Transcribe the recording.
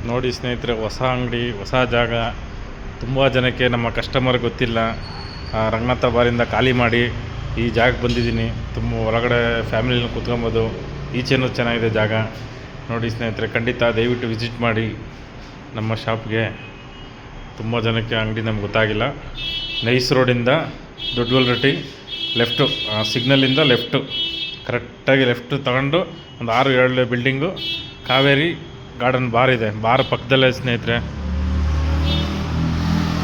ನೋಡಿ ಸ್ನೇಹಿತರೆ, ಹೊಸ ಅಂಗಡಿ, ಹೊಸ ಜಾಗ. ತುಂಬ ಜನಕ್ಕೆ ನಮ್ಮ ಕಸ್ಟಮರ್ ಗೊತ್ತಿಲ್ಲ. ರಂಗನಾಥ ಬಾರಿಂದ ಖಾಲಿ ಮಾಡಿ ಈ ಜಾಗಕ್ಕೆ ಬಂದಿದ್ದೀನಿ. ತುಂಬ ಒಳಗಡೆ ಫ್ಯಾಮಿಲಿನ ಕೂತ್ಕೊಬೋದು. ಈಚೆನೂ ಚೆನ್ನಾಗಿದೆ ಜಾಗ. ನೋಡಿ ಸ್ನೇಹಿತರೆ, ಖಂಡಿತ ದಯವಿಟ್ಟು ವಿಸಿಟ್ ಮಾಡಿ ನಮ್ಮ ಶಾಪ್ಗೆ. ತುಂಬ ಜನಕ್ಕೆ ಅಂಗಡಿ ನಮ್ಗೆ ಗೊತ್ತಾಗಿಲ್ಲ. ನೈಸ್ ರೋಡಿಂದ ದೊಡ್ಡಗಲ್ರಟ್ಟಿ ಲೆಫ್ಟು, ಸಿಗ್ನಲಿಂದ ಲೆಫ್ಟು, ಕರೆಕ್ಟಾಗಿ ಲೆಫ್ಟು ತಗೊಂಡು ಒಂದು 6-7 ಬಿಲ್ಡಿಂಗು ಕಾವೇರಿ ಗಾರ್ಡನ್ ಬಾರ್ ಇದೆ. ಬಾರ್ ಪಕ್ಕದಲ್ಲೇ ಸ್ನೇಹಿತರೆ.